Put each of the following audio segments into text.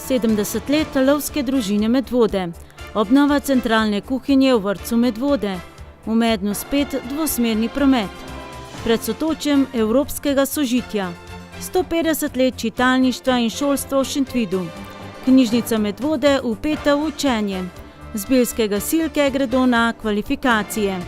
70 let lovske družine Medvode, obnova centralne kuhinje v vrtcu Medvode, v Mednu spet dvosmerni promet, pred Sotočjem evropskega sožitja, 150 let čitalništva in šolstva v Šentvidu, knjižnica Medvode vpeta v učenje, z Bilske gasilke gredo na kvalifikacije.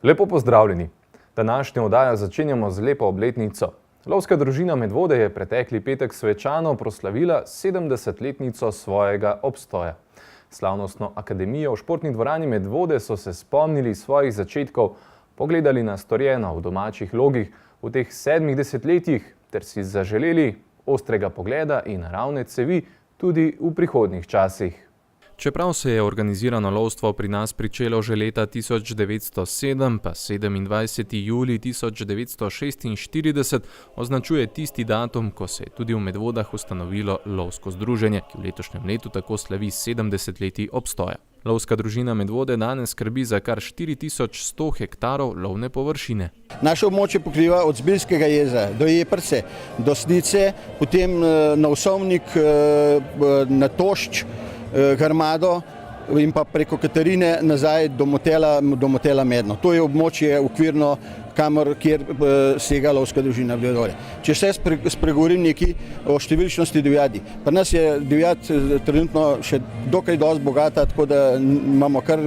Lepo pozdravljeni. Današnjo oddajo začenjamo z lepo obletnico. Lovska družina Medvode je pretekli petek svečano proslavila 70-letnico svojega obstoja. Slavnostno akademijo v športni dvorani Medvode so se spomnili svojih začetkov, pogledali na storjeno v domačih logih v teh 7 desetletjih ter si zaželeli ostrega pogleda in naravne cevi tudi v prihodnjih časih. Čeprav se je organizirano lovstvo pri nas pričelo že leta 1907, pa 27. julij 1946 označuje tisti datum, ko se je tudi v Medvodah ustanovilo lovsko združenje, ki v letošnjem letu tako slavi 70 leti obstoja. Lovska družina Medvode danes skrbi za kar 4100 hektarov lovne površine. Naše območje pokriva od Zbiljskega jezera do Jeprce, do Snice, potem na Osovnik, na Tošč, Grmado in pa preko Katarine nazaj do motela Medno. To je območje okvirno, kjer sega lovska družina Medvode. Če se spregovorim nekaj o številčnosti divjadi. Pri nas je divjad trenutno še dokaj dosti bogata, tako da imamo kar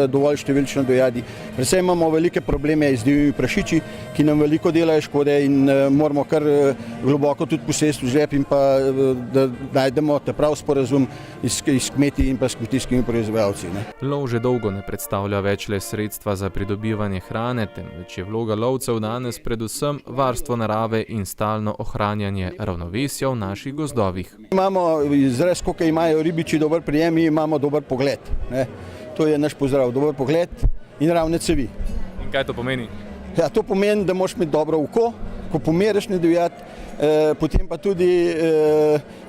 dovolj številčno divjadi. Predvsem imamo velike probleme z divjimi prašiči, ki nam veliko delajo škode in moramo kar globoko tudi posesti v žep in pa da najdemo ta prav sporazum iz kmetij in pa s kmetijskimi proizvajalci. Lov že dolgo ne predstavlja več le sredstva za pridobivanje hrane, temveč je vloga lovcev danes predvsem varstvo narave in stalno ohranjanje ravnovesja v naših gozdovih. Imamo izraz, koliko imajo ribiči dober prijem, mi imamo dober pogled. To je naš pozdrav, dober pogled in ravne cevi. In kaj to pomeni? Ja, to pomeni, da moraš imeti dobro oko, ko pomeriš na divjad, potem pa tudi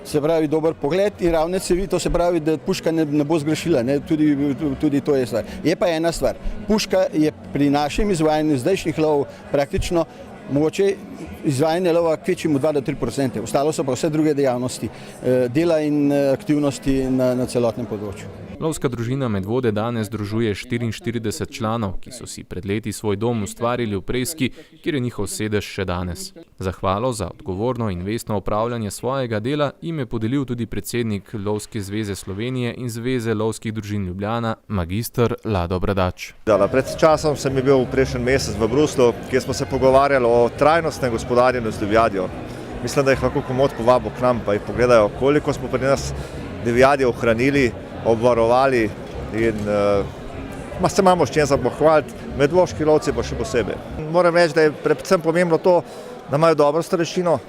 se pravi dober pogled in ravne cevi, to se pravi, da puška ne bo zgrešila, tudi to je stvar. Je pa ena stvar, puška je pri našem izvajanju zdajšnjih lov praktično mogoče izvajanje lova kvečimo 2-3%, ostalo so pa vse druge dejavnosti, dela in aktivnosti na celotnem področju. Lovska družina Medvode danes združuje 44 članov, ki so si pred leti svoj dom ustvarili v Preski, kjer je njihov sedež še danes. Zahvalo za odgovorno in vestno opravljanje svojega dela jim je podelil tudi predsednik Lovske zveze Slovenije in Zveze lovskih družin Ljubljana, magister Lado Bradač. Pred časom sem bil prejšnji mesec v Bruslu, kjer smo se pogovarjali o trajnostnem gospodarjenju z divjadjo. Mislim, da jih lahko komot povabo k nam, pa jih pogledajo, koliko smo pri nas divjadje ohranili, obvarovali in se imamo s čem za pohvaliti, medvoški lovci pa še posebej. Moram reči, da je predvsem pomembno to, da imajo dobro starešino,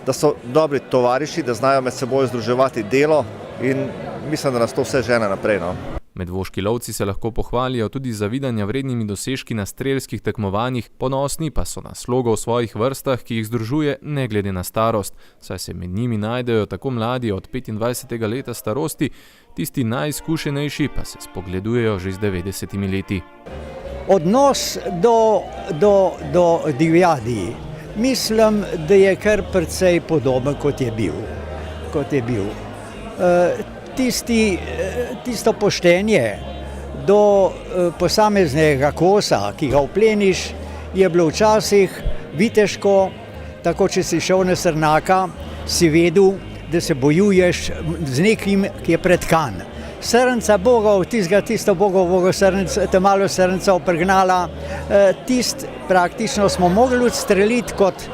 da so dobri tovariši, da znajo med seboj združevati delo in mislim, da nas to vse žene naprej. Medvoški lovci se lahko pohvalijo tudi z zavidanja vrednimi dosežki na strelskih tekmovanjih, ponosni pa so na slogo v svojih vrstah, ki jih združuje ne glede na starost, saj se med njimi najdejo tako mladi od 25. leta starosti, tisti najizkušenejši pa se spogledujejo že z 90 leti. Odnos do divjadi, mislim, da je kar precej podoben, kot je bil. Tisto poštenje do posameznega kosa, ki ga vpleniš, je bilo včasih viteško, tako če si šel na srnaka, si vedel, da se bojuješ z nekim, ki je pretkan. Srnca bogov, tisto bogovo srnca, ta malo srnca opregnala, praktično smo mogli odstreliti kot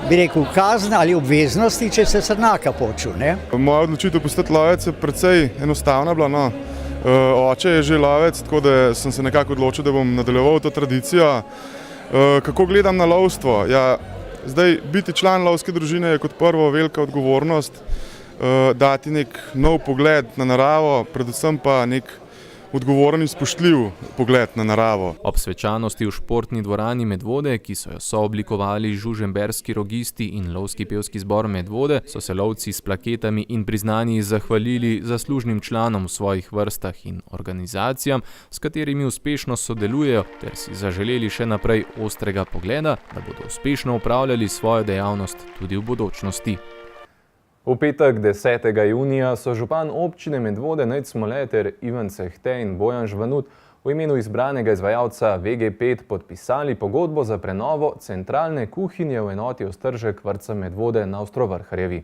bi rekel, kazna ali obveznosti, če se srnaka počul. Moja odločitev postati lovec je precej enostavna bila. Oče je že lovec, tako da sem se nekako odločil, da bom nadaljeval to tradicijo. Kako gledam na lovstvo? Ja, zdaj, biti član lovske družine je kot prvo velika odgovornost, dati nek nov pogled na naravo, predvsem pa nek odgovoren in spoštljiv pogled na naravo. Ob svečanosti v športni dvorani Medvode, ki so jo sooblikovali žužemberski rogisti in lovski pevski zbor Medvode, so se lovci s plaketami in priznanji zahvalili zaslužnim članom v svojih vrstah in organizacijam, s katerimi uspešno sodelujejo, ter si zaželeli še naprej ostrega pogleda, da bodo uspešno upravljali svojo dejavnost tudi v bodočnosti. V petek 10. junija so župan občine Medvode Nejc Smole ter Ivan Cehte in Bojan Žvanut v imenu izbranega izvajalca VG5 podpisali pogodbo za prenovo centralne kuhinje v enoti Ostržek vrtca Medvode na Ostrovrharjevi.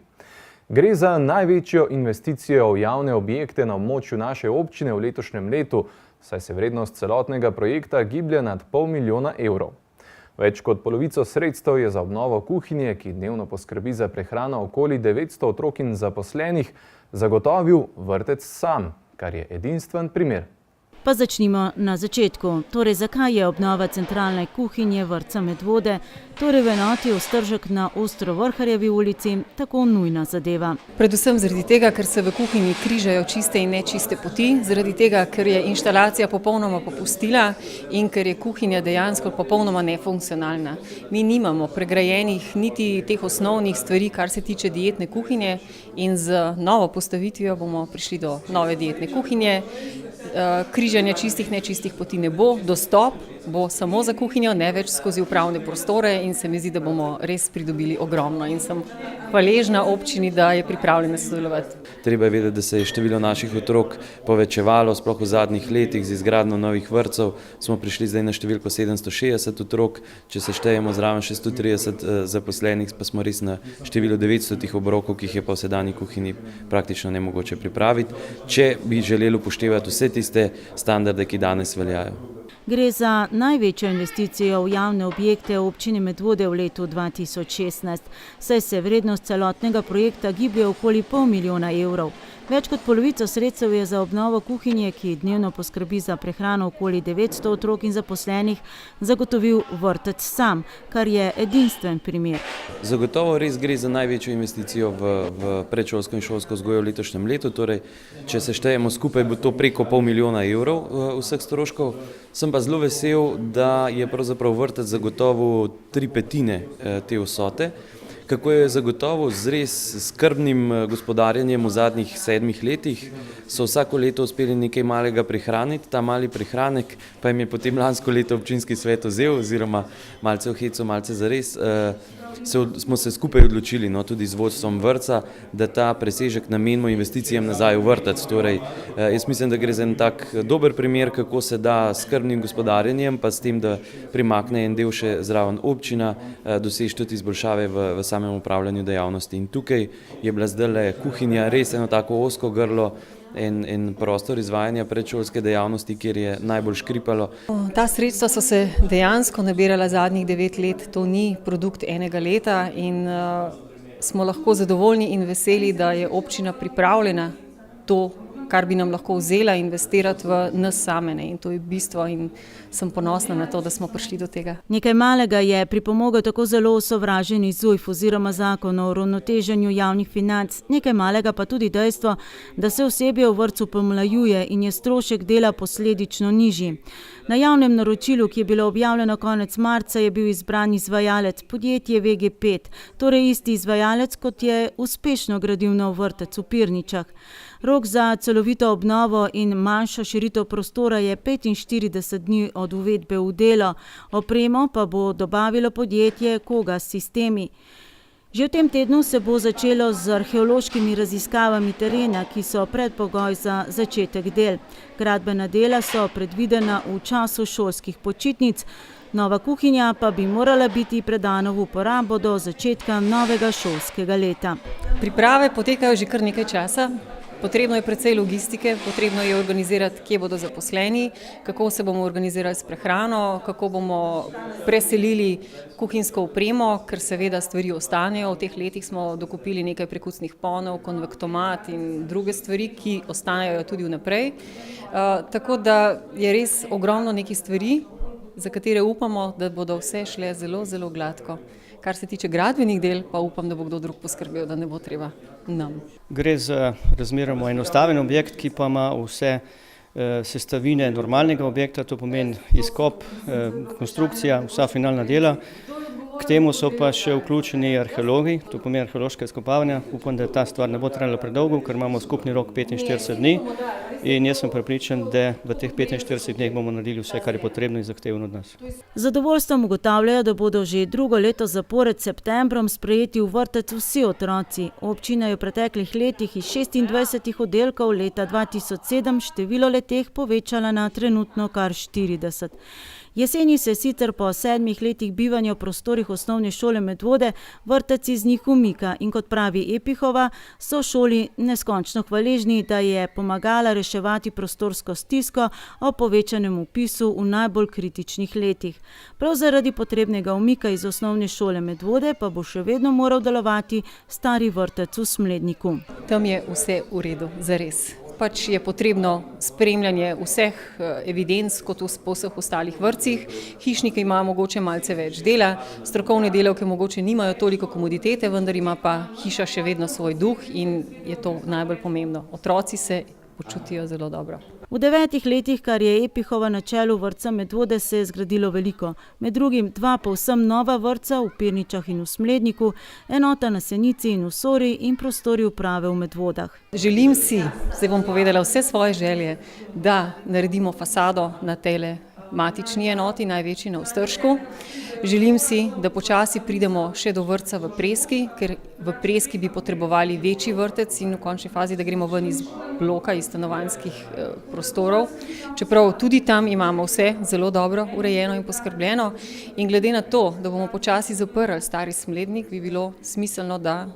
Gre za največjo investicijo v javne objekte na območju naše občine v letošnjem letu, saj se vrednost celotnega projekta giblje nad $500 000. Več kot polovico sredstev je za obnovo kuhinje, ki dnevno poskrbi za prehrano okoli 900 otrok in zaposlenih, zagotovil vrtec sam, kar je edinstven primer. Pa začnimo na začetku. Torej, zakaj je obnova centralne kuhinje vrtca Medvode, torej v enoti Ostržek na Ostrovrharjevi ulici, tako nujna zadeva? Predvsem zaradi tega, ker se v kuhinji križajo čiste in nečiste poti, zaradi tega, ker je inštalacija popolnoma popustila in ker je kuhinja dejansko popolnoma nefunkcionalna. Mi nimamo pregrajenih niti teh osnovnih stvari, kar se tiče dietne kuhinje, in z novo postavitvijo bomo prišli do nove dietne kuhinje. Križanja čistih, nečistih poti ne bo, dostop bo samo za kuhinjo, ne več skozi upravne prostore, in se mi zdi, da bomo res pridobili ogromno in sem hvaležna občini, da je pripravljena sodelovati. Treba je vedeti, da se je število naših otrok povečevalo, sploh v zadnjih letih z izgradnjo novih vrtcev. Smo prišli zdaj na številko 760 otrok, če se štejemo zraven 630 zaposlenih, pa smo res na številu 900 obrokov, ki jih je pa v sedanji kuhinji praktično nemogoče pripraviti, če bi želeli upoštevati vse tiste standarde, ki danes veljajo. Gre za največjo investicijo v javne objekte v občini Medvode v letu 2016, saj se vrednost celotnega projekta giblje okoli $500 000. Več kot polovico sredstev je za obnovo kuhinje, ki dnevno poskrbi za prehrano okoli 900 otrok in zaposlenih, zagotovil vrtec sam, kar je edinstven primer. Zagotovo res gre za največjo investicijo v predšolsko in šolsko vzgojo v letošnjem letu, torej če se štejemo skupaj, bo to preko $500 000 vseh stroškov. Sem pa zelo vesel, da je pravzaprav vrtec zagotovil 3/5 te vsote. Kako je zagotovo z res skrbnim gospodarjenjem v zadnjih 7 letih, so vsako leto uspeli nekaj malega prihraniti. Ta mali prihranek pa jim je potem lansko leto občinski svet vzel, oziroma malce v hecu, malce zares. Smo se skupaj odločili, tudi z vodstvom vrtca, da ta presežek namenimo investicijam nazaj v vrtec. Torej, jaz mislim, da gre za en tak dober primer, kako se da skrbnim gospodarjenjem, pa s tem, da primakne en del še zraven občina, doseči tudi izboljšave v samem upravljanju dejavnosti. In tukaj je bila zdajle kuhinja res eno tako ozko grlo, en prostor izvajanja predšolske dejavnosti, kjer je najbolj škripalo. Ta sredstva so se dejansko nabirala zadnjih 9 let, to ni produkt enega leta, in smo lahko zadovoljni in veseli, da je občina pripravljena to, kar bi nam lahko vzela, investirati v nas same, in to je bistvo, in sem ponosna na to, da smo prišli do tega. Nekaj malega je pripomogel tako zelo osovraženi ZUJF oziroma zakon o uravnoteženju javnih financ, nekaj malega pa tudi dejstvo, da se osebje v vrtcu pomlajuje in je strošek dela posledično nižji. Na javnem naročilu, ki je bilo objavljeno konec marca, je bil izbran izvajalec, podjetje VG5, torej isti izvajalec, kot je uspešno gradil nov vrtec v Pirničah. Rok za celovito obnovo in manjšo širitev prostora je 45 dni od uvedbe v delo, opremo pa bo dobavilo podjetje Koga Sistemi. Že v tem tednu se bo začelo z arheološkimi raziskavami terena, ki so predpogoj za začetek del. Gradbena dela so predvidena v času šolskih počitnic, nova kuhinja pa bi morala biti predana v uporabo do začetka novega šolskega leta. Priprave potekajo že kar nekaj časa. Potrebno je precej logistike, potrebno je organizirati, kje bodo zaposleni, kako se bomo organizirali s prehrano, kako bomo preselili kuhinjsko opremo, ker seveda stvari ostanejo. V teh letih smo dokupili nekaj prekucnih ponov, konvektomat in druge stvari, ki ostanejo tudi vnaprej. Tako da je res ogromno nekih stvari, za katere upamo, da bodo vse šle zelo, zelo gladko. Kar se tiče gradbenih del, pa upam, da bo kdo drug poskrbel, da ne bo treba nam. Gre za razmeroma enostaven objekt, ki pa ima vse sestavine normalnega objekta, to pomeni izkop, konstrukcija, vsa finalna dela. K temu so pa še vključeni arheologi, to pomeni arheološka izkopavanja. Upam, da ta stvar ne bo trajala predolgo, ker imamo skupni rok 45 dni in jaz sem prepričan, da v teh 45 dneh bomo naredili vse, kar je potrebno in zahtevno od nas. Z zadovoljstvom ugotavljajo, da bodo že drugo leto zapored septembrom sprejeti v vrtec vsi otroci. Občina je v preteklih letih iz 26 oddelkov leta 2007 število leteh povečala na trenutno kar 40. Jeseni se sicer po 7 letih bivanja v prostorih osnovne šole Medvode vrtec iz njih umika in kot pravi Epihova, so šoli neskončno hvaležni, da je pomagala reševati prostorsko stisko ob povečanem vpisu v najbolj kritičnih letih. Prav zaradi potrebnega umika iz osnovne šole Medvode pa bo še vedno moral delovati stari vrtec v Smledniku. Tam je vse v redu, zares. Pač je potrebno spremljanje vseh evidenc kot po vseh ostalih vrtcih. Hišniki imajo mogoče malce več dela, strokovne delavke mogoče nimajo toliko komoditete, vendar ima pa hiša še vedno svoj duh in je to najbolj pomembno. Otroci se počutijo zelo dobro. V 9 letih, kar je Epihova na čelu vrtca Medvode, se je zgradilo veliko. Med drugim 2 povsem nova vrtca v Pirničah in v Smledniku, enota na Senici in v Sori in prostori uprave v Medvodah. Želim si, zdaj bom povedala vse svoje želje, da naredimo fasado na tejle matični enoti, največji na Ostržku. Želim si, da počasi pridemo še do vrtca v Preski, ker v Preski bi potrebovali večji vrtec in v končni fazi, da gremo ven iz bloka, iz stanovanjskih prostorov. Čeprav tudi tam imamo vse zelo dobro urejeno in poskrbljeno in glede na to, da bomo počasi zaprli stari Smlednik, bi bilo smiselno, da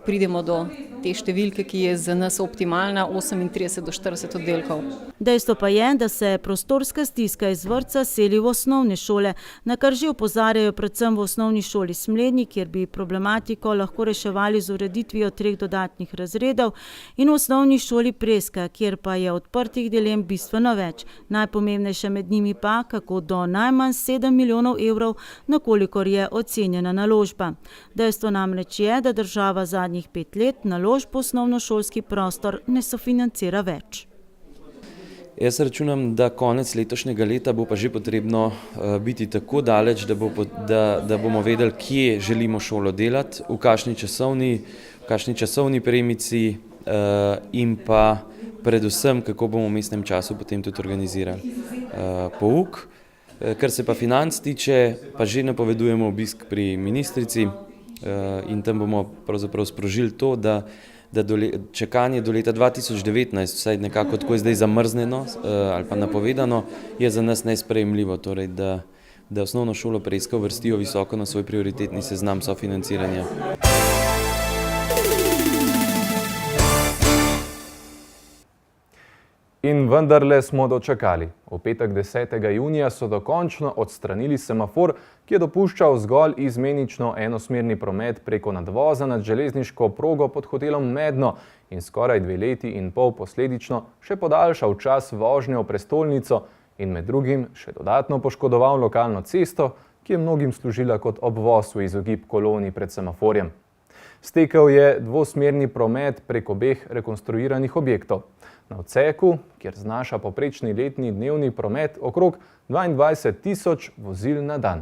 pridemo do te številke, ki je za nas optimalna, 38 do 40 oddelkov. Dejstvo pa je, da se prostorska stiska iz vrtca seli v osnovne šole, na kar že opozarjajo predvsem v osnovni šoli Smlednik, kjer bi problematiko lahko reševali z ureditvijo 3 dodatnih razredov, in v osnovni šoli Preska, kjer pa je odprtih dilem bistveno več. Najpomembnejše med njimi pa, kako do najmanj 7 milijonov evrov, na kolikor je ocenjena naložba. Dejstvo namreč je, da država zadnjih 5 let naložb v osnovnošolski prostor ne sofinancira več. Jaz računam, da konec letošnjega leta bo pa že potrebno biti tako daleč, da bomo vedeli, kje želimo šolo delati, v kakšni časovni premici in pa predvsem, kako bomo v mestnem času potem tudi organizirali pouk. Kar se pa financ tiče, pa že napovedujemo obisk pri ministrici in tam bomo pravzaprav sprožili to, da čakanje do leta 2019, vsaj nekako tako je zdaj zamrznjeno ali pa napovedano, je za nas nesprejemljivo, torej da osnovno šolo Preska uvrstijo visoko na svoj prioritetni seznam sofinanciranja. In vendarle smo dočakali. V petek 10. junija so dokončno odstranili semafor, ki je dopuščal zgolj izmenično enosmerni promet preko nadvoza nad železniško progo pod hotelom Medno in skoraj 2 leti in pol posledično še podaljšal čas vožnje v prestolnico in med drugim še dodatno poškodoval lokalno cesto, ki je mnogim služila kot obvoz v izogib koloni pred semaforjem. Stekel je dvosmerni promet prek obeh rekonstruiranih objektov. Na odseku, kjer znaša povprečni letni dnevni promet okrog 22.000 vozil na dan.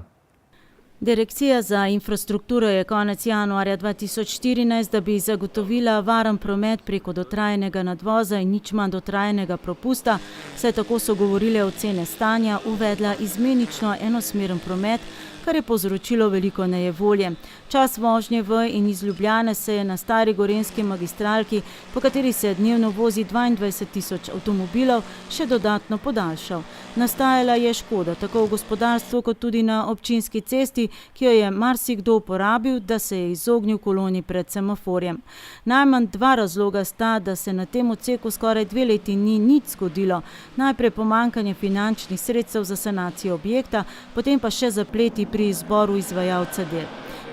Direkcija za infrastrukturo je konec januarja 2014, da bi zagotovila varen promet preko dotrajenega nadvoza in nič manj dotrajenega propusta, saj tako so govorile ocene stanja, uvedla izmenično enosmeren promet, kar je povzročilo veliko nejevolje. Čas vožnje v in iz Ljubljane se je na stari gorenjski magistralki, po kateri se dnevno vozi 22.000 avtomobilov, še dodatno podaljšal. Nastajala je škoda tako v gospodarstvu kot tudi na občinski cesti, ki jo je marsikdo uporabil, da se je izognil koloni pred semaforjem. Najmanj 2 razloga sta, da se na tem odseku skoraj 2 leti ni nič zgodilo. Najprej pomanjkanje finančnih sredstev za sanacijo objekta, potem pa še zapleti pri izboru izvajalca del.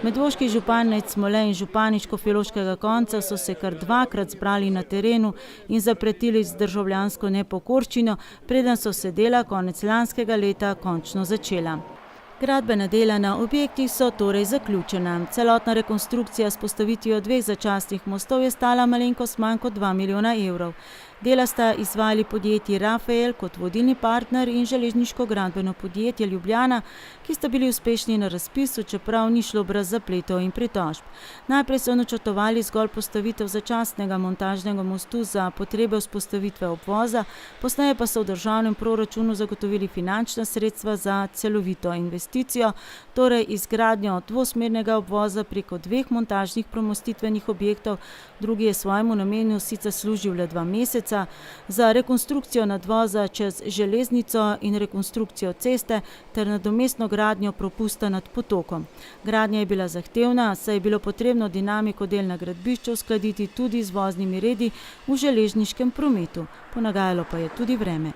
Medvoški župan Nejc Smole in župani Škofjeloškega konca so se kar 2-krat zbrali na terenu in zapretili z državljansko nepokorščino, preden so se dela konec lanskega leta končno začela. Gradbena dela na objektih so torej zaključena. Celotna rekonstrukcija s postavitvijo 2 začasnih mostov je stala malenkost manj kot 2 milijona evrov. Dela sta izvajali podjetji Rafael kot vodilni partner in železniško gradbeno podjetje Ljubljana, ki sta bili uspešni na razpisu, čeprav ni šlo brez zapletov in pritožb. Najprej so načrtovali zgolj postavitev začasnega montažnega mostu za potrebe vzpostavitve obvoza, posneje pa so v državnem proračunu zagotovili finančna sredstva za celovito investicijo, torej izgradnjo dvosmernega obvoza preko 2 montažnih premostitvenih objektov, drugi je svojemu namenu sicer služil le 2 meseca, za rekonstrukcijo nadvoza čez železnico in rekonstrukcijo ceste ter nadomestno gradnjo propusta nad potokom. Gradnja je bila zahtevna, saj je bilo potrebno dinamiko del na gradbišču uskladiti tudi z voznimi redi v železniškem prometu. Ponagajalo pa je tudi vreme.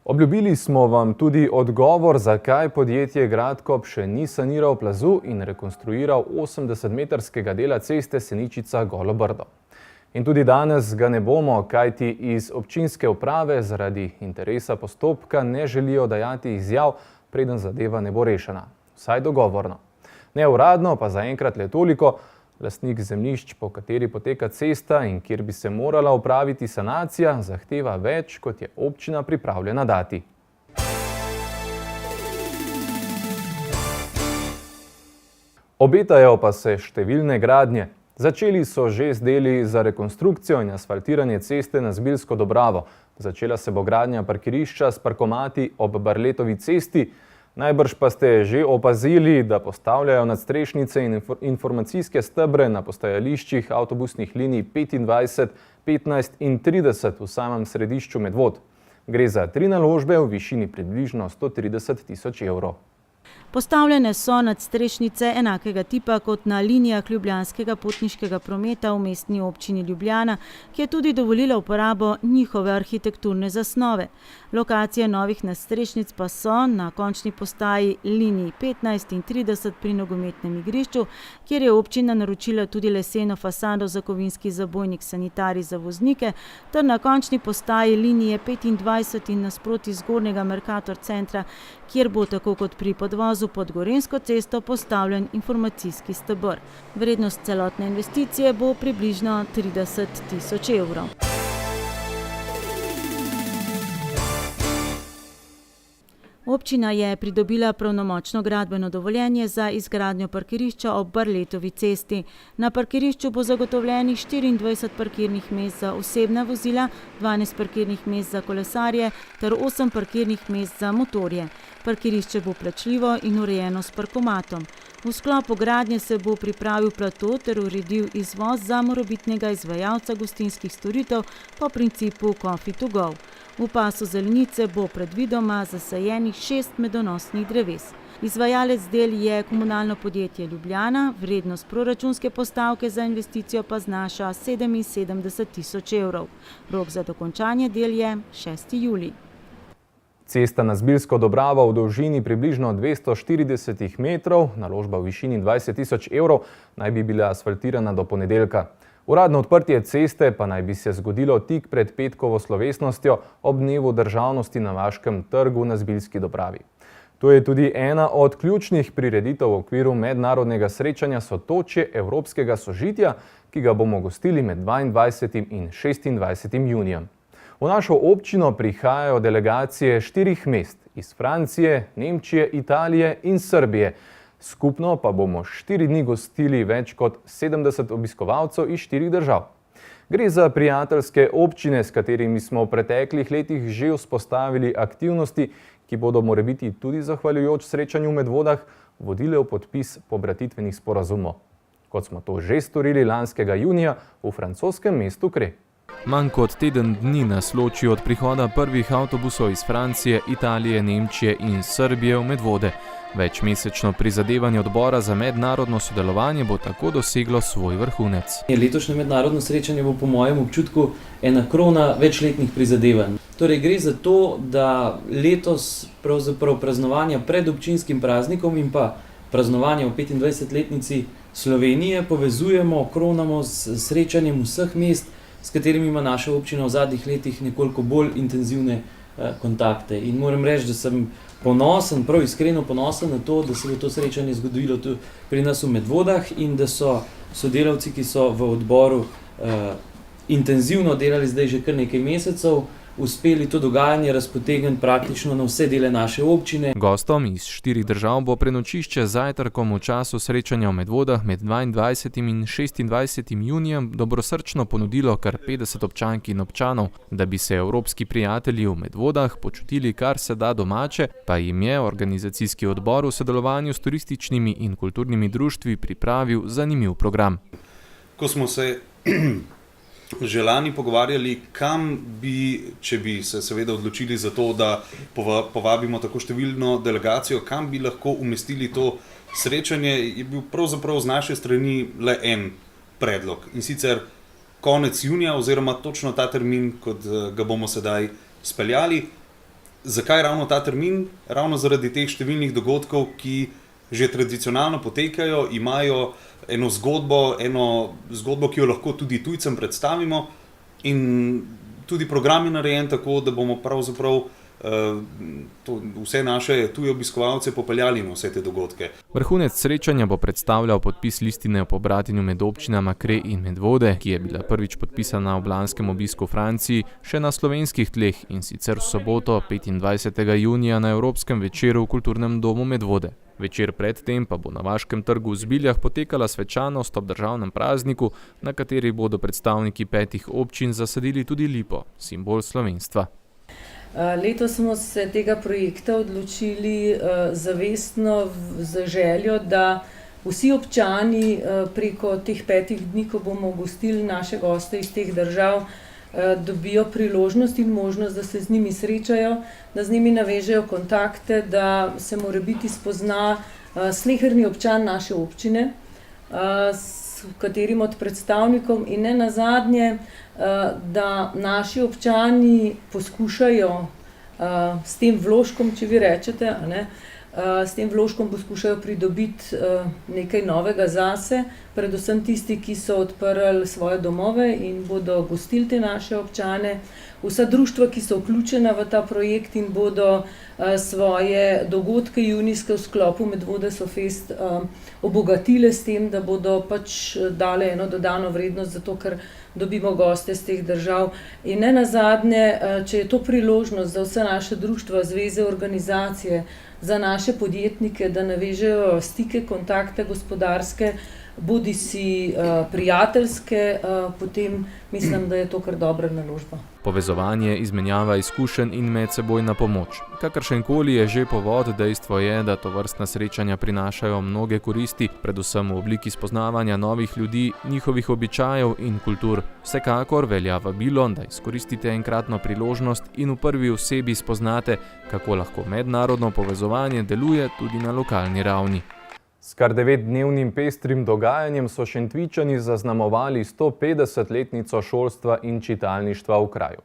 Obljubili smo vam tudi odgovor, zakaj podjetje Gradkop še ni saniral plazu in rekonstruiral 80-metrskega dela ceste Seničica-Golo Brdo. In tudi danes ga ne bomo, kajti iz občinske uprave zaradi interesa postopka ne želijo dajati izjav, preden zadeva ne bo rešena. Vsaj dogovorno. Neuradno pa zaenkrat le toliko, lastnik zemljišč, po kateri poteka cesta in kjer bi se morala opraviti sanacija, zahteva več, kot je občina pripravljena dati. Obetajo pa se številne gradnje. Začeli so že z deli za rekonstrukcijo in asfaltiranje ceste na Zbiljsko Dobravo. Začela se bo gradnja parkirišča s parkomati ob Barletovi cesti. Najbrž pa ste že opazili, da postavljajo nadstrešnice in informacijske stebre na postajališčih avtobusnih linij 25, 15 in 30 v samem središču Medvod. Gre za 3 naložbe v višini približno 130 tisoč evrov. Postavljene so nadstrešnice enakega tipa kot na linijah ljubljanskega potniškega prometa v mestni občini Ljubljana, ki je tudi dovolila uporabo njihove arhitekturne zasnove. Lokacije novih nadstrešnic pa so na končni postaji liniji 15 in 30 pri nogometnem igrišču, kjer je občina naročila tudi leseno fasado za kovinski zabojnik sanitarij za voznike, ter na končni postaji linije 25 in nasproti zgornjega Mercator centra, kjer bo tako kot pri podvozu pod Gorenjsko cesto postavljen informacijski steber. Vrednost celotne investicije bo približno 30 tisoč evrov. Občina je pridobila pravnomočno gradbeno dovoljenje za izgradnjo parkirišča ob Barletovi cesti. Na parkirišču bo zagotovljenih 24 parkirnih mest za osebna vozila, 12 parkirnih mest za kolesarje ter 8 parkirnih mest za motorje. Parkirišče bo plačljivo in urejeno s parkomatom. V sklopu gradnje se bo pripravil plato ter uredil izvoz za morebitnega izvajalca gostinskih storitev po principu Coffee to go. V pasu zelenice bo predvidoma zasajenih 6 medonosnih dreves. Izvajalec del je komunalno podjetje Ljubljana, vrednost proračunske postavke za investicijo pa znaša 77 tisoč evrov. Rok za dokončanje del je 6. julij. Cesta na Zbiljsko Dobravo v dolžini približno 240 metrov, naložba v višini 20 tisoč evrov, naj bi bila asfaltirana do ponedeljka. Uradno odprtje ceste pa naj bi se zgodilo tik pred petkovo slovesnostjo ob dnevu državnosti na Vaškem trgu na Zbiljski Dobravi. To je tudi ena od ključnih prireditev v okviru mednarodnega srečanja Sotočje Evropskega sožitja, ki ga bomo gostili med 22. in 26. junijem. V našo občino prihajajo delegacije 4 mest iz Francije, Nemčije, Italije in Srbije. Skupno pa bomo 4 dni gostili več kot 70 obiskovalcev iz 4 držav. Gre za prijateljske občine, s katerimi smo v preteklih letih že vzpostavili aktivnosti, ki bodo morebiti tudi zahvaljujoč srečanju v Medvodah vodile v podpis pobratitvenih sporazumov, kot smo to že storili lanskega junija v francoskem mestu Kre. Manj kot teden dni nas loči od prihoda prvih avtobusov iz Francije, Italije, Nemčije in Srbije v Medvode. Večmesečno prizadevanje odbora za mednarodno sodelovanje bo tako doseglo svoj vrhunec. Letošnje mednarodno srečanje bo po mojem občutku ena krona večletnih prizadevanj. Torej gre za to, da letos pravzaprav praznovanja pred občinskim praznikom in pa praznovanja v 25-letnici Slovenije povezujemo, kronamo s srečanjem vseh mest, s katerimi ima naša občina v zadnjih letih nekoliko bolj intenzivne kontakte. In moram reči, da sem ponosen, prav iskreno ponosen na to, da se bo to srečanje zgodilo tudi pri nas v Medvodah in da so sodelavci, ki so v odboru intenzivno delali zdaj že kar nekaj mesecev, uspeli to dogajanje razpotegniti praktično na vse dele naše občine. Gostom iz 4 držav bo prenočišče z zajtrkom v času srečanja v Medvodah med 22. in 26. junijem dobrosrčno ponudilo kar 50 občank in občanov. Da bi se evropski prijatelji v Medvodah počutili kar se da domače, pa jim je organizacijski odbor v sodelovanju s turističnimi in kulturnimi društvi pripravil zanimiv program. Ko smo se že lani pogovarjali, kam bi, če bi se seveda odločili za to, da povabimo tako številno delegacijo, kam bi lahko umestili to srečanje, je bil pravzaprav z naše strani le en predlog. In sicer konec junija oziroma točno ta termin, kot ga bomo sedaj speljali. Zakaj ravno ta termin? Ravno zaradi teh številnih dogodkov, ki že tradicionalno potekajo, imajo eno zgodbo, ki jo lahko tudi tujcem predstavimo, in tudi program je narejen tako, da bomo pravzaprav vse naše tuje obiskovalce popeljali na vse te dogodke. Vrhunec srečanja bo predstavljal podpis listine o pobratenju med občinama Kre in Medvode, ki je bila prvič podpisana ob lanskem obisku v Franciji, še na slovenskih tleh, in sicer v soboto 25. junija na Evropskem večeru v Kulturnem domu Medvode. Večer predtem pa bo na Vaškem trgu v Zbiljah potekala svečanost ob državnem prazniku, na kateri bodo predstavniki 5 občin zasadili tudi lipo, simbol slovenstva. Letos smo se tega projekta odločili zavestno z željo, da vsi občani preko teh 5 dni, ko bomo gostili naše goste iz teh držav, dobijo priložnost in možnost, da se z njimi srečajo, da z njimi navežejo kontakte, da se morebiti spozna sleherni občan naše občine, s katerim od predstavnikom, in ne nazadnje, da naši občani poskušajo s tem vložkom, če vi rečete, s tem vložkom poskušajo pridobiti nekaj novega zase, predvsem tisti, ki so odprli svoje domove in bodo gostili te naše občane, vsa društva, ki so vključena v ta projekt in bodo svoje dogodke junijske v sklopu Medvode so fest obogatile s tem, da bodo pač dale eno dodano vrednost, zato ker dobimo goste z teh držav. In ne nazadnje, če je to priložnost za vse naše društva, zveze, organizacije, za naše podjetnike, da navežejo stike, kontakte gospodarske, bodisi prijateljske, potem mislim, da je to kar dobra naložba. Povezovanje, izmenjava izkušenj in medsebojna pomoč. Kakršenkoli je že povod, dejstvo je, da tovrstna srečanja prinašajo mnoge koristi, predvsem v obliki spoznavanja novih ljudi, njihovih običajev in kultur. Vsekakor velja vabilo, da izkoristite enkratno priložnost in v prvi osebi spoznate, kako lahko mednarodno povezovanje deluje tudi na lokalni ravni. S kar 9-dnevnim pestrim dogajanjem so Šentvičani zaznamovali 150-letnico šolstva in čitalništva v kraju.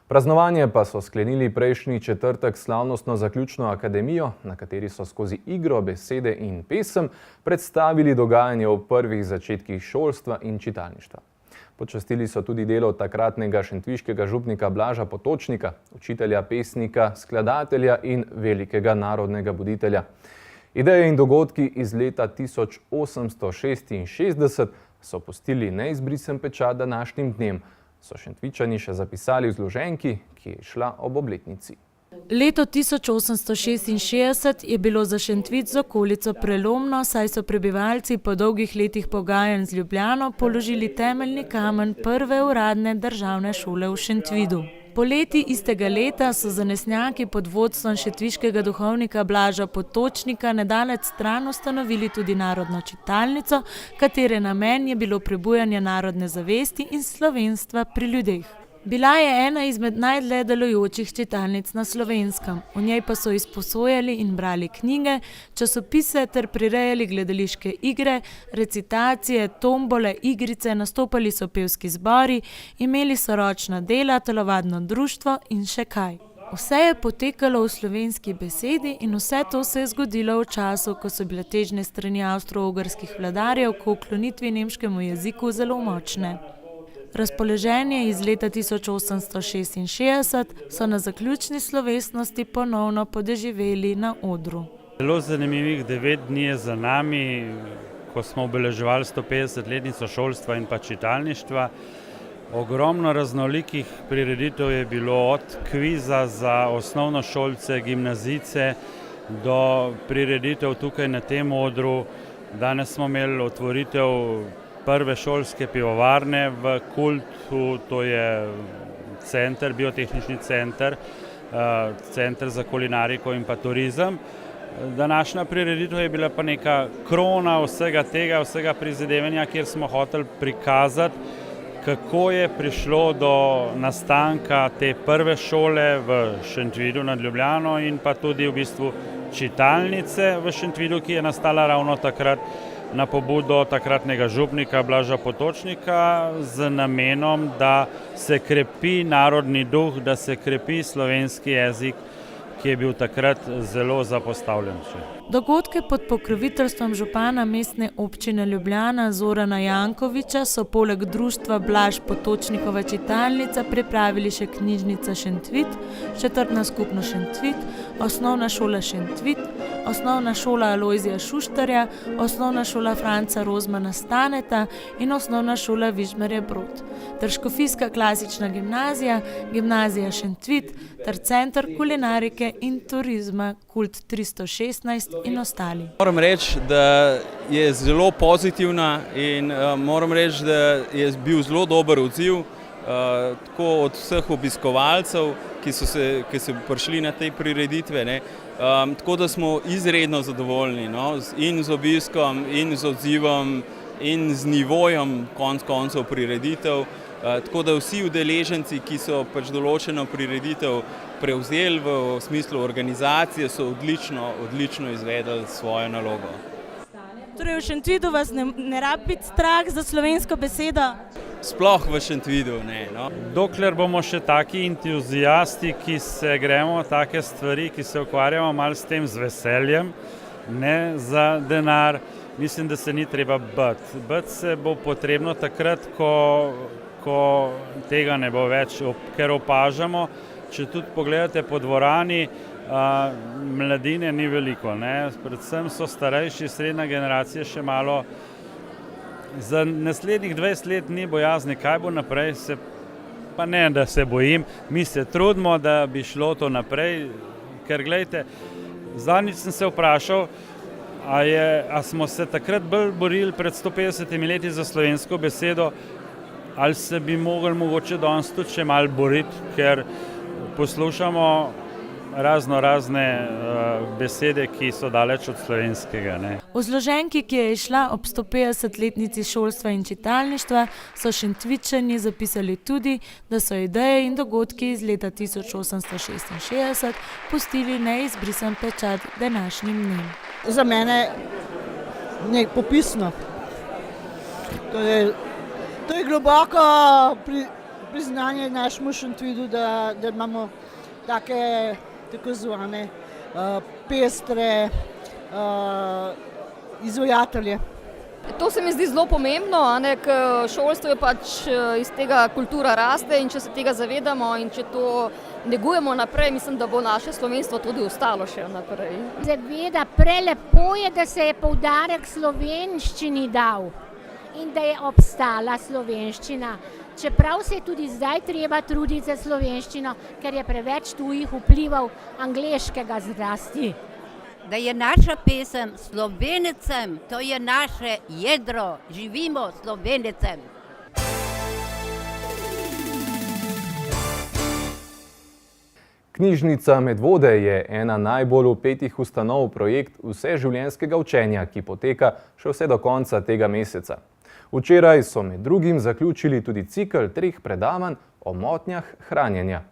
Praznovanje pa so sklenili prejšnji četrtek s slavnostno zaključno akademijo, na kateri so skozi igro, besede in pesem predstavili dogajanje o prvih začetkih šolstva in čitalništva. Počastili so tudi delo takratnega šentviškega župnika Blaža Potočnika, učitelja, pesnika, skladatelja in velikega narodnega buditelja. Ideje in dogodki iz leta 1866 so pustili neizbrisen pečat današnjim dnem, so Šentvičani še zapisali v zloženki, ki je šla ob obletnici. Leto 1866 je bilo za Šentvič z okolico prelomno, saj so prebivalci po dolgih letih pogajanj z Ljubljano položili temeljni kamen prve uradne državne šole v Šentvidu. Poleti istega leta so zanesnjaki pod vodstvom šentviškega duhovnika Blaža Potočnika nedaleč stran ustanovili tudi narodno čitalnico, katere namen je bilo prebujanje narodne zavesti in slovenstva pri ljudeh. Bila je ena izmed najdlje delujočih čitalnic na Slovenskem. V njej pa so izposojali in brali knjige, časopise ter prirejali gledališke igre, recitacije, tombole, igrice, nastopali so pevski zbori, imeli so ročna dela, telovadno društvo in še kaj. Vse je potekalo v slovenski besedi in vse to se je zgodilo v času, ko so bile težnje strani avstro-ogrskih vladarjev k uklonitvi nemškemu jeziku zelo močne. Razpoloženje iz leta 1866 so na zaključni slovesnosti ponovno podeživeli na odru. Zelo zanimivih 9 dni je za nami, ko smo obeleževali 150-letnico šolstva in pa čitalništva. Ogromno raznolikih prireditev je bilo, od kviza za osnovnošolce, gimnazijce do prireditev tukaj na tem odru. Danes smo imeli otvoritev prve šolske pivovarne v Kultu, to je center, biotehnični center, center za kulinariko in pa turizem. Današnja prireditev je bila pa neka krona vsega tega, vsega prizadevanja, kjer smo hoteli prikazati, kako je prišlo do nastanka te prve šole v Šentvidu nad Ljubljano in pa tudi v bistvu čitalnice v Šentvidu, ki je nastala ravno takrat na pobudo takratnega župnika Blaža Potočnika z namenom, da se krepi narodni duh, da se krepi slovenski jezik, ki je bil takrat zelo zapostavljen. Dogodke pod pokroviteljstvom župana mestne občine Ljubljana Zorana Jankovića so poleg društva Blaž Potočnikova čitalnica pripravili še knjižnica Šentvid, četrtna skupnost Šentvid, osnovna šola Šentvid, osnovna šola Alojzija Šuštarja, osnovna šola Franca Rozmana Staneta in osnovna šola Vižmarje Brod, ter škofijska klasična gimnazija, gimnazija Šentvid, ter center kulinarike in turizma Kult 316 in ostali. Moram reči, da je zelo pozitivna in moram reči, da je bil zelo dober odziv tako od vseh obiskovalcev, ki so prišli na te prireditve, ne. Tako da smo izredno zadovoljni, no, in z obiskom, in z odzivom, in z nivojem konec koncev prireditev. Tako da vsi udeleženci, ki so pač določeno prireditev prevzeli v smislu organizacije, so odlično izvedli svojo nalogo. Torej v Šentvidu vas ne rabi biti strah za slovensko besedo? Sploh v Šentvidu ne, no. Dokler bomo še taki entuzijasti, ki se gremo take stvari, ki se ukvarjamo malo s tem z veseljem, ne za denar, mislim, da se ni treba bati. Bati se bo potrebno takrat, ko tega ne bo več, ker opažamo, če tudi pogledate po dvorani, mladine ni veliko, ne? Predvsem so starejši, srednja generacija še malo. Za naslednjih 20 let ni bojazni, kaj bo naprej, pa ne, da se bojim, mi se trudimo, da bi šlo to naprej, ker gledajte, zadnjič sem se vprašal, a smo se takrat bolj borili pred 150 leti za slovensko besedo, ali se bi mogli mogoče danes tudi še malo boriti, ker poslušamo razne besede, ki so daleč od slovenskega, ne. V zloženki, ki je izšla ob 150-letnici šolstva in čitalništva, so Šentvidčani zapisali tudi, da so ideje in dogodki iz leta 1866 pustili neizbrisan pečat današnjim dnem. Za mene nepopisno. To je globoko priznanje našemu Šentvidu, da imamo take tako zvane pestre izvajatelje. To se mi zdi zelo pomembno, ker šolstvo je pač iz tega kultura raste in če se tega zavedamo in če to negujemo naprej, mislim, da bo naše slovenstvo tudi ostalo še naprej. Zaveda, prelepo je, da se je poudarek slovenščini dal in da je obstala slovenščina. Čeprav se je tudi zdaj treba truditi za slovenščino, ker je preveč tujih vplivov angleškega zrasti. Da je naša pesem Slovenecem, to je naše jedro, živimo Slovenecem. Knjižnica Medvode je ena najbolj vpetih ustanov projekt vseživljenjskega učenja, ki poteka še vse do konca tega meseca. Včeraj so med drugim zaključili tudi cikel 3 predavanj o motnjah hranjenja.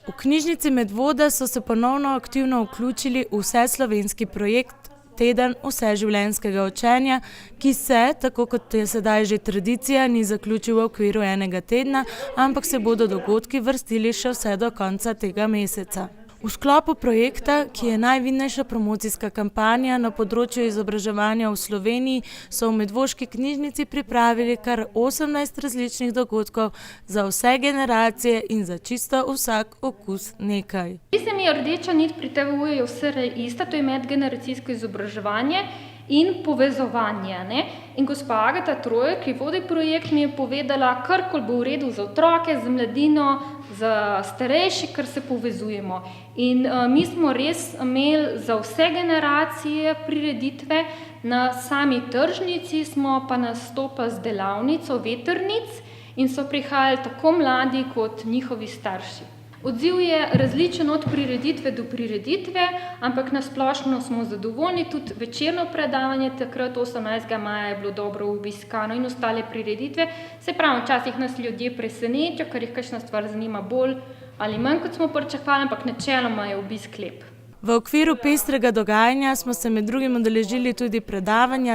V knjižnici Medvode so se ponovno aktivno vključili v vseslovenski projekt Teden vseživljenjskega učenja, ki se, tako kot je sedaj že tradicija, ni zaključil v okviru enega tedna, ampak se bodo dogodki vrstili še vse do konca tega meseca. V sklopu projekta, ki je najvidnejša promocijska kampanja na področju izobraževanja v Sloveniji, so v Medvoški knjižnici pripravili kar 18 različnih dogodkov za vse generacije in za čisto vsak okus nekaj. Zdi se mi, rdeča nit pri TVU je vse ista, to je medgeneracijsko izobraževanje in povezovanje. Ne? In gospa Agata Trojer, ki vodi projekt, mi je povedala, karkoli bo v redu za otroke, za mladino, za starejši, kar se povezujemo. In mi smo res imeli za vse generacije prireditve, na sami tržnici smo pa nastopili z delavnico vetrnic in so prihajali tako mladi kot njihovi starši. Odziv je različen od prireditve do prireditve, ampak nasplošno smo zadovoljni, tudi večerno predavanje takrat 18. maja je bilo dobro obiskano in ostale prireditve. Se pravi, včasih nas ljudje presenečajo, ker jih kakšna stvar zanima bolj ali manj, kot smo pričakovali, ampak načeloma je obisk lep. V okviru pestrega dogajanja smo se med drugim udeležili tudi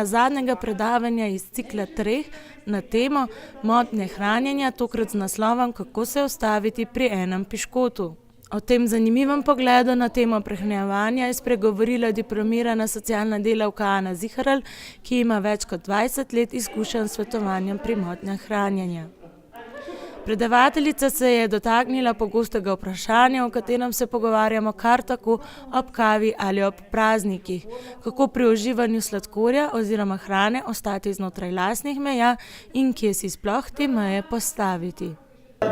zadnjega predavanja iz cikla 3 na temo motnje hranjenja, tokrat z naslovom Kako se ustaviti pri enem piškotu. O tem zanimivem pogledu na temo prehranjevanja je spregovorila diplomirana socialna delavka Ana Ziharl, ki ima več kot 20 let izkušenj s svetovanjem pri motnjah hranjenja. Predavateljica se je dotaknila pogostega vprašanja, o katerem se pogovarjamo kar tako ob kavi ali ob praznikih, kako pri uživanju sladkorja oziroma hrane ostati znotraj lastnih meja in kje si sploh te meje postaviti.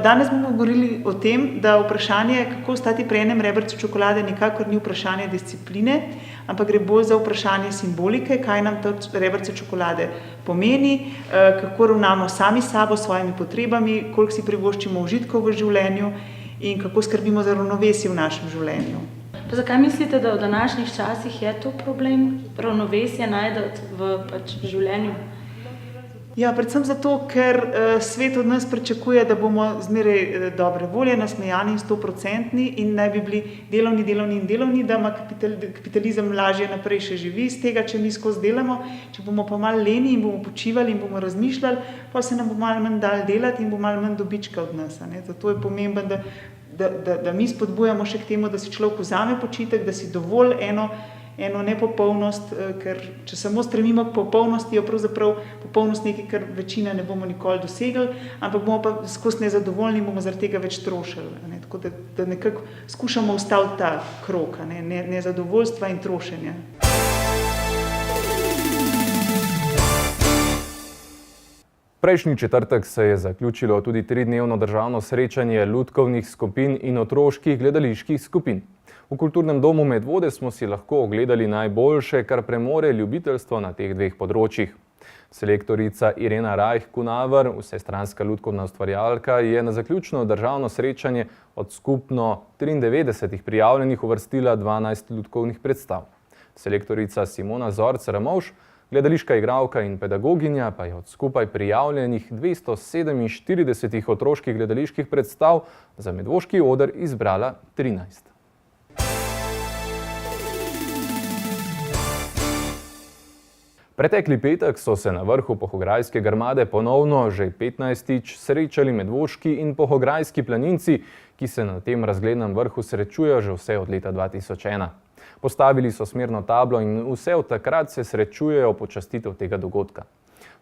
Danes bomo govorili o tem, da vprašanje, kako ostati pri enem rebrcu čokolade, nikakor ni vprašanje discipline, ampak gre bolj za vprašanje simbolike, kaj nam to rebrce čokolade pomeni, kako ravnamo sami s sabo, s svojimi potrebami, koliko si privoščimo užitkov v življenju in kako skrbimo za ravnovesje v našem življenju. Pa zakaj mislite, da v današnjih časih je to problem, ravnovesje najti v življenju? Ja, predvsem zato, ker svet od nas pričakuje, da bomo zmeraj dobre volje, nasmejani in 100% in naj bi bili delovni, da ima kapitalizem lažje naprej še živi iz tega, če mi skozi delamo. Če bomo pa malo leni in bomo počivali in bomo razmišljali, pa se nam bo malo manj dal delati in bo malo manj dobička od nas. Zato je pomembno, da mi spodbujamo še k temu, da si človek vzame počitek, da si dovolj eno nepopolnost, ker če samo stremimo k popolnosti, je pravzaprav popolnost nekaj, kar večina ne bomo nikoli dosegli, ampak bomo pa skozi nezadovoljni in bomo zaradi tega več trošili. Tako da nekako skušamo ustaviti ta krog nezadovoljstva in trošenja. Prejšnji četrtek se je zaključilo tudi 3-dnevno državno srečanje lutkovnih skupin in otroških gledaliških skupin. V Kulturnem domu Medvode smo si lahko ogledali najboljše, kar premore ljubiteljstvo na teh dveh področjih. Selektorica Irena Rajh-Kunaver, vsestranska lutkovna ustvarjalka, je na zaključno državno srečanje od skupno 93 prijavljenih uvrstila 12 lutkovnih predstav. Selektorica Simona Zorc-Ramovš, gledališka igralka in pedagoginja, pa je od skupaj prijavljenih 247 otroških gledaliških predstav za medvoški oder izbrala 13. Pretekli petek so se na vrhu Pohograjske grmade ponovno že 15-tič srečali medvoški in pohograjski planinci, ki se na tem razglednem vrhu srečujejo že vse od leta 2001. Postavili so smerno tablo in vse od takrat se srečujejo počastitev tega dogodka.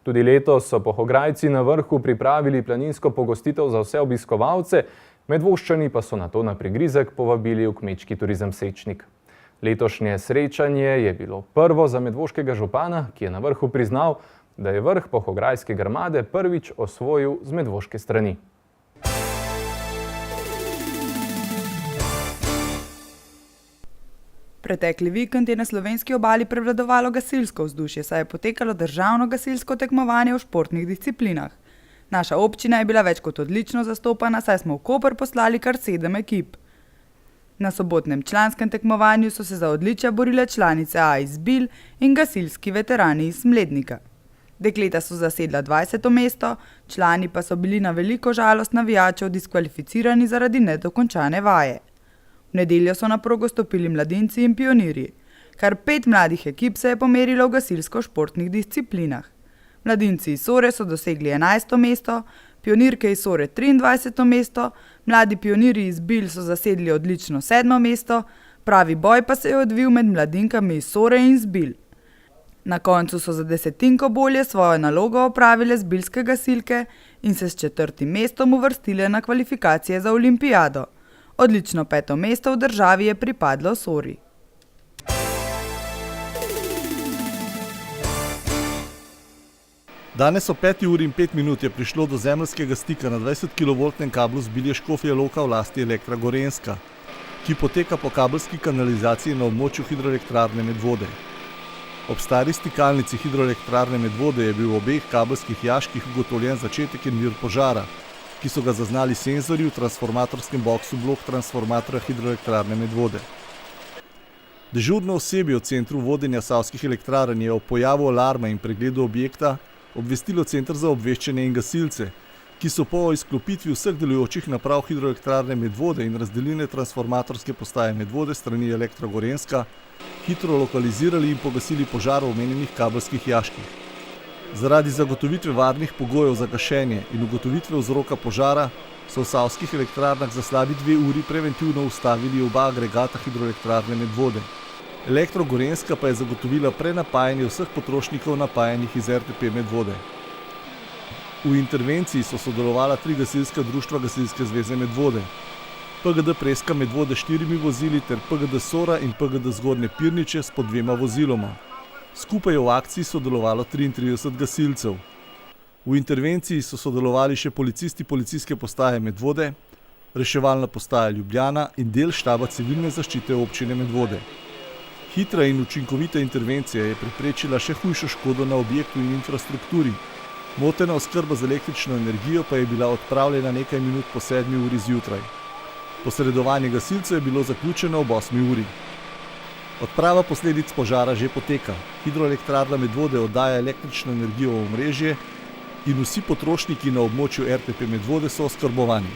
Tudi letos so Pohograjci na vrhu pripravili planinsko pogostitev za vse obiskovalce, Medvoščani pa so nato na prigrizek povabili v kmečki turizem Sečnik. Letošnje srečanje je bilo prvo za medvoškega župana, ki je na vrhu priznal, da je vrh Pohograjske grmade prvič osvojil z medvoške strani. Pretekli vikend je na slovenski obali prevladovalo gasilsko vzdušje, saj je potekalo državno gasilsko tekmovanje v športnih disciplinah. Naša občina je bila več kot odlično zastopana, saj smo v Koper poslali kar 7 ekip. Na sobotnem članskem tekmovanju so se za odličja borile članice A iz Bil in gasilski veterani iz Smlednika. Dekleta so zasedla 20. mesto, člani pa so bili na veliko žalost navijačev diskvalificirani zaradi nedokončane vaje. V nedeljo so na progo stopili mladinci in pionirji. Kar 5 mladih ekip se je pomerilo v gasilsko-športnih disciplinah. Mladinci iz Sore so dosegli 11. mesto, pionirke iz Sore 23. mesto, mladi pionirji iz Bil so zasedli odlično 7. mesto, pravi boj pa se je odvil med mladinkami iz Sore in iz Bil. Na koncu so za 10 bolje svojo nalogo opravile zbilske gasilke in se s 4. mestom uvrstile na kvalifikacije za olimpijado. Odlično 5. mesto v državi je pripadlo Sori. Danes o 5:05 je prišlo do zemeljskega stika na 20 kV kablu z Bilje Škofje Loka v lasti Elektra Gorenjska, ki poteka po kabelski kanalizaciji na območju hidroelektrarne Medvode. Ob stari stikalnici hidroelektrarne Medvode je bil v obeh kabelskih jaških ugotovljen začetek in vir požara, ki so ga zaznali senzorji v transformatorskem boksu blok transformatorja hidroelektrarne Medvode. Dežurno osebje v centru vodenja Savskih elektrarn je o pojavu alarma in pregledu objekta obvestilo Center za obveščanje in gasilce, ki so po izklopitvi vseh delujočih naprav hidroelektrarne Medvode in razdeljene transformatorske postaje Medvode strani Elektra Gorenjska hitro lokalizirali in pogasili požar v omenjenih kabelskih jaških. Zaradi zagotovitve varnih pogojev za gašenje in ugotovitve vzroka požara so v Savskih elektrarnah za slabi 2 uri preventivno ustavili oba agregata hidroelektrarne Medvode. Elektro Gorenjska pa je zagotovila prenapajanje vseh potrošnikov napajanih iz RTP Medvode. V intervenciji so sodelovala 3 gasilska društva Gasilske zveze Medvode, PGD Preska Medvode 4 vozili ter PGD Sora in PGD Zgornje Pirniče s po 2 voziloma. Skupaj je v akciji sodelovalo 33 gasilcev. V intervenciji so sodelovali še policisti policijske postaje Medvode, reševalna postaja Ljubljana in del štaba civilne zaščite občine Medvode. Hitra in učinkovita intervencija je preprečila še hujšo škodo na objektu in infrastrukturi. Motena oskrba z električno energijo pa je bila odpravljena nekaj minut po 7 uri zjutraj. Posredovanje gasilcev je bilo zaključeno ob 8 uri. Odprava posledic požara že poteka. Hidroelektrarna Medvode oddaja električno energijo v omrežje in vsi potrošniki na območju RTP Medvode so oskrbovani.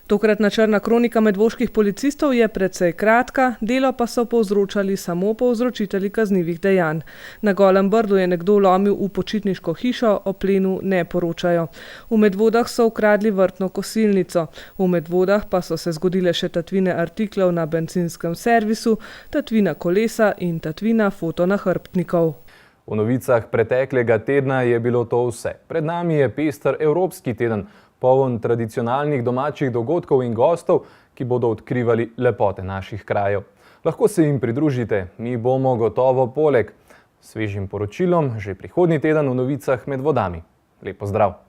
Tokratna črna kronika medvoških policistov je precej kratka, delo pa so povzročali samo povzročitelji kaznivih dejanj. Na Golem Brdu je nekdo vlomil v počitniško hišo, o plenu ne poročajo. V Medvodah so ukradli vrtno kosilnico. V Medvodah pa so se zgodile še tatvine artiklov na bencinskem servisu, tatvina kolesa in tatvina fotonahrbtnikov. V novicah preteklega tedna je bilo to vse. Pred nami je pester Evropski teden, poln tradicionalnih domačih dogodkov in gostov, ki bodo odkrivali lepote naših krajev. Lahko se jim pridružite, mi bomo gotovo poleg. S svežim poročilom že prihodnji teden v novicah med vodami. Lep pozdrav!